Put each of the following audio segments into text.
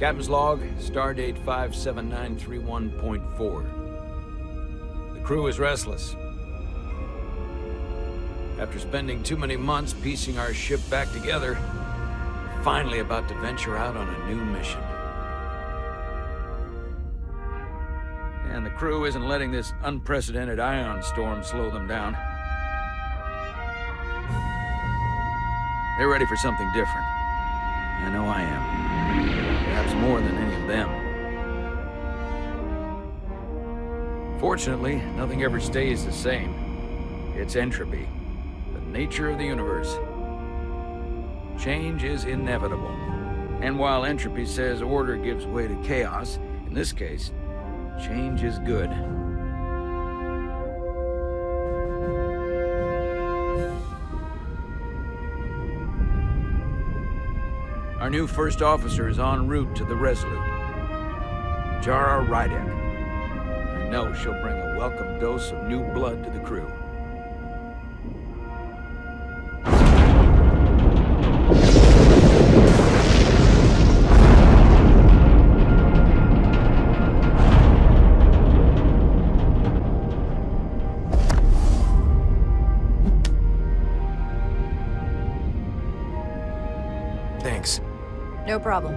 Captain's log, stardate 57931.4. The crew is restless. After spending too many months piecing our ship back together, we're finally about to venture out on a new mission. And the crew isn't letting this unprecedented ion storm slow them down. They're ready for something different. I know I am. Perhaps more than any of them. Fortunately, nothing ever stays the same. It's entropy, the nature of the universe. Change is inevitable. And while entropy says order gives way to chaos, in this case, change is good. Our new first officer is en route to the Resolute. Jara Rydek. I know she'll bring a welcome dose of new blood to the crew. Thanks. No problem.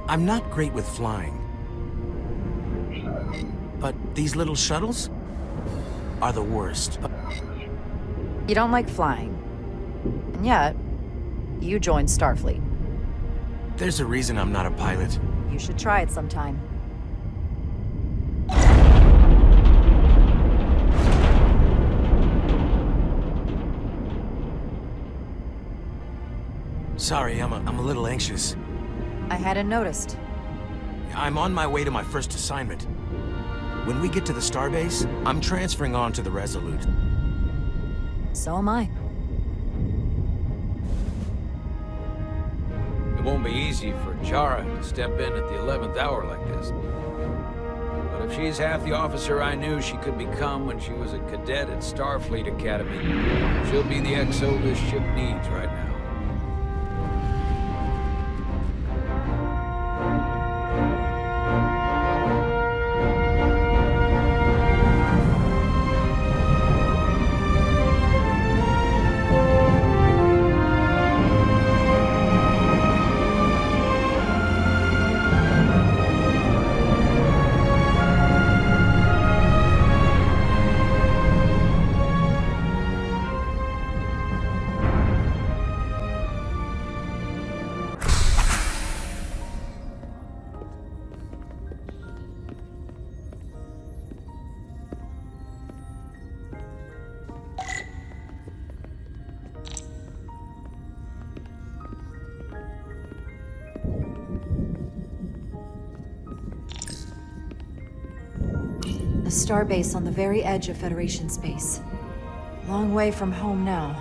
I'm not great with flying. But these little shuttles are the worst. You don't like flying. And yet, you joined Starfleet. There's a reason I'm not a pilot. You should try it sometime. Sorry, I'm a little anxious. I hadn't noticed. I'm on my way to my first assignment. When we get to the starbase, I'm transferring on to the Resolute. So am I. It won't be easy for Jara to step in at the 11th hour like this. But if she's half the officer I knew she could become when she was a cadet at Starfleet Academy, she'll be the XO this ship needs right now. A starbase on the very edge of Federation space. Long way from home now.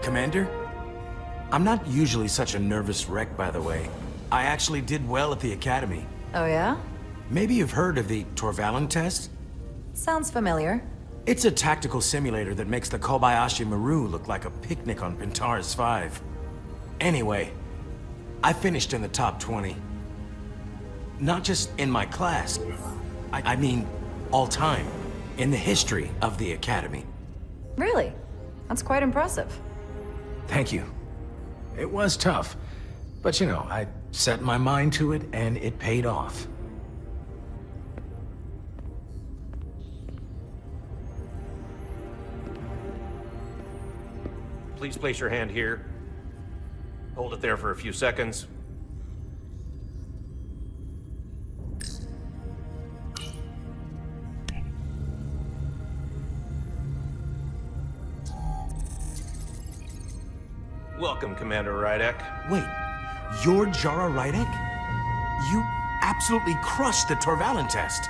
Commander? I'm not usually such a nervous wreck, by the way. I actually did well at the Academy. Oh yeah? Maybe you've heard of the Torvalin test? Sounds familiar. It's a tactical simulator that makes the Kobayashi Maru look like a picnic on Pintaris 5. Anyway, I finished in the top 20. Not just in my class, I mean all time, in the history of the Academy. Really? That's quite impressive. Thank you. It was tough, but you know, I set my mind to it and it paid off. Please place your hand here. Hold it there for a few seconds. Welcome, Commander Rydek. Wait, you're Jara Rydek? You absolutely crushed the Torvalin test.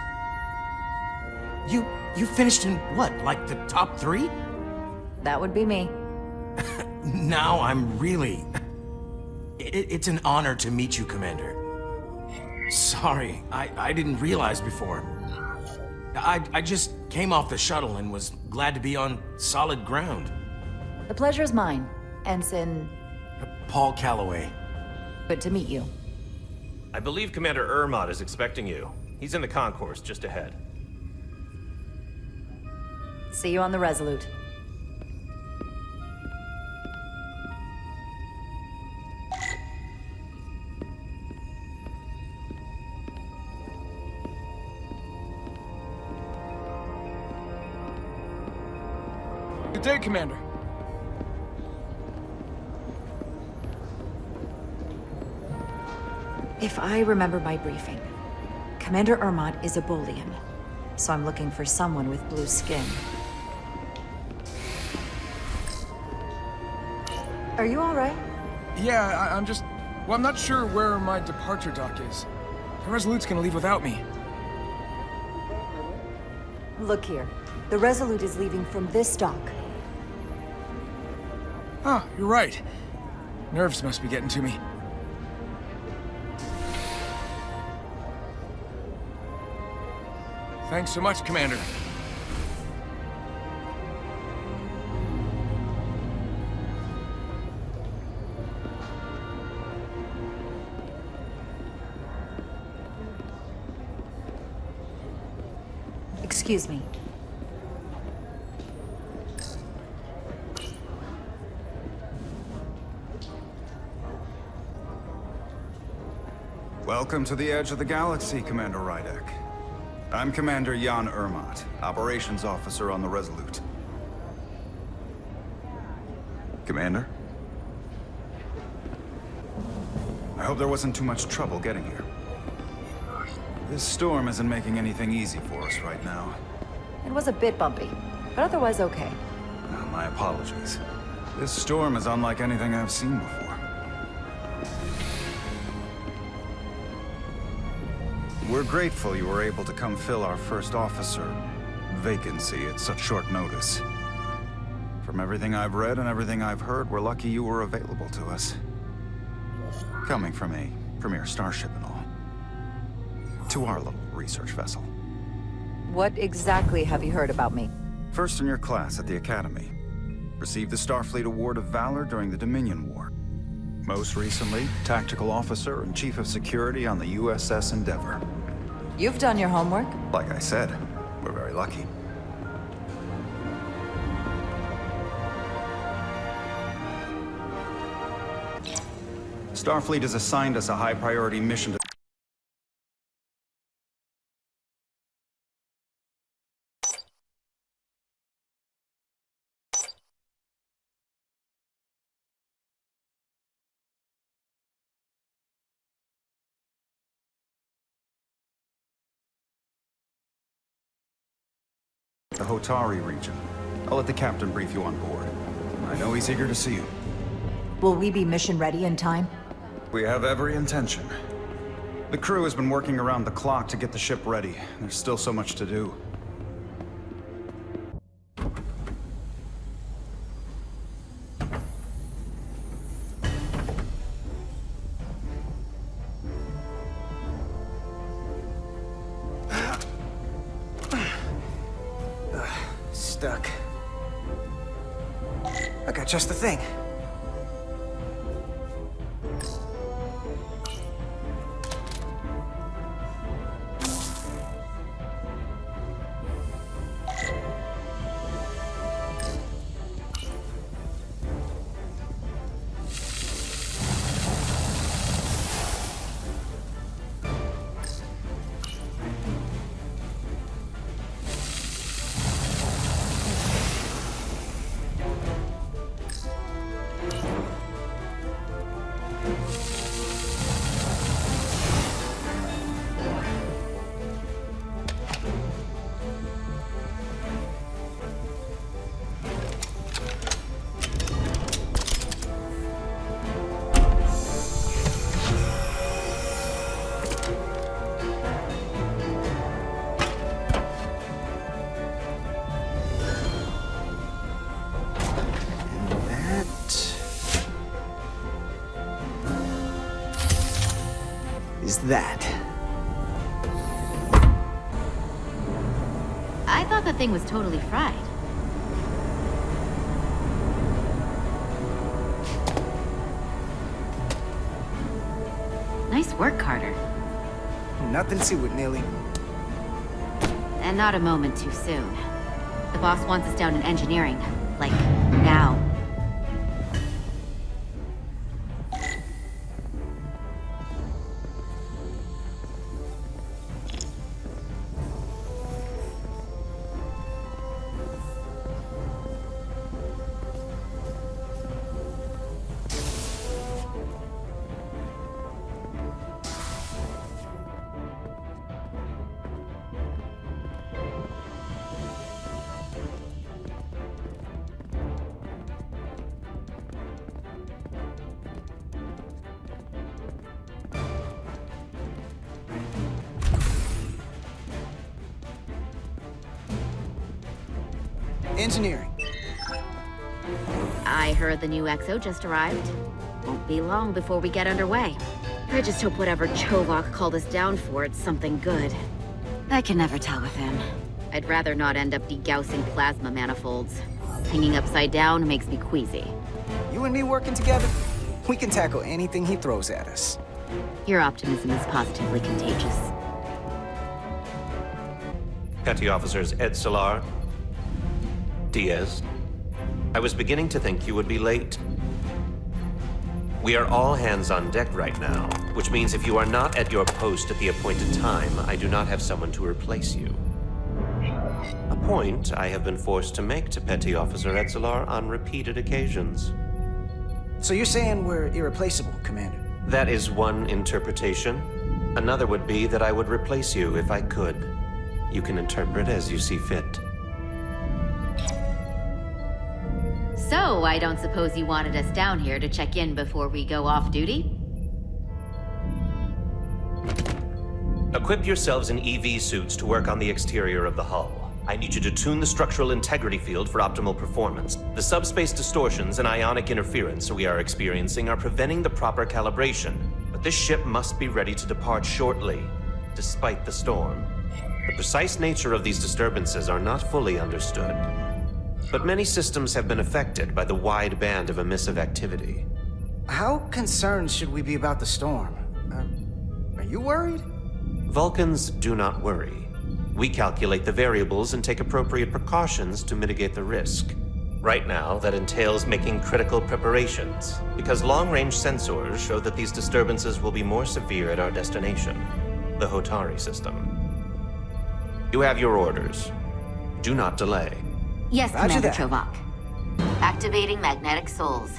You finished in what, like the top 3? That would be me. Now I'm really... It's an honor to meet you, Commander. Sorry, I didn't realize before. I just came off the shuttle and was glad to be on solid ground. The pleasure's mine, Ensign. Paul Calloway. Good to meet you. I believe Commander Ermot is expecting you. He's in the concourse just ahead. See you on the Resolute. Good day, Commander. If I remember my briefing, Commander Ermot is a Bolian, so I'm looking for someone with blue skin. Are you all right? Yeah, I'm just... Well, I'm not sure where my departure dock is. The Resolute's gonna leave without me. Look here. The Resolute is leaving from this dock. Oh, you're right. Nerves must be getting to me. Thanks so much, Commander. Excuse me. Welcome to the edge of the galaxy, Commander Rydek. I'm Commander Jan Ermot, Operations Officer on the Resolute. Commander? I hope there wasn't too much trouble getting here. This storm isn't making anything easy for us right now. It was a bit bumpy, but otherwise okay. My apologies. This storm is unlike anything I've seen before. We're grateful you were able to come fill our first officer vacancy at such short notice. From everything I've read and everything I've heard, we're lucky you were available to us. Coming from a premier starship and all. To our little research vessel. What exactly have you heard about me? First in your class at the Academy. Received the Starfleet Award of Valor during the Dominion War. Most recently, Tactical Officer and Chief of Security on the USS Endeavor. You've done your homework? Like I said, we're very lucky. Starfleet has assigned us a high-priority mission to the Hotari region. I'll let the captain brief you on board. I know he's eager to see you. Will we be mission ready in time? We have every intention. The crew has been working around the clock to get the ship ready. There's still so much to do. Stuck. I got just the thing. is that? I thought the thing was totally fried. Nice work, Carter. Nothing to it, Neely. And not a moment too soon. The boss wants us down in engineering. Like, now. Engineering. I heard the new XO just arrived. Won't be long before we get underway. I just hope whatever Chovok called us down for, it's something good. I can never tell with him. I'd rather not end up degaussing plasma manifolds. Hanging upside down makes me queasy. You and me working together, we can tackle anything he throws at us. Your optimism is positively contagious. Petty Officers Ed Solar, Diaz. I was beginning to think you would be late. We are all hands on deck right now, which means if you are not at your post at the appointed time, I do not have someone to replace you. A point I have been forced to make to Petty Officer Etzelar on repeated occasions. So you're saying we're irreplaceable, Commander? That is one interpretation. Another would be that I would replace you if I could. You can interpret as you see fit. So, I don't suppose you wanted us down here to check in before we go off duty? Equip yourselves in EV suits to work on the exterior of the hull. I need you to tune the structural integrity field for optimal performance. The subspace distortions and ionic interference we are experiencing are preventing the proper calibration. But this ship must be ready to depart shortly, despite the storm. The precise nature of these disturbances are not fully understood. But many systems have been affected by the wide band of emissive activity. How concerned should we be about the storm? Are you worried? Vulcans do not worry. We calculate the variables and take appropriate precautions to mitigate the risk. Right now, that entails making critical preparations, because long-range sensors show that these disturbances will be more severe at our destination, the Hotari system. You have your orders. Do not delay. Yes, Roger Commander that. Chovok. Activating magnetic souls.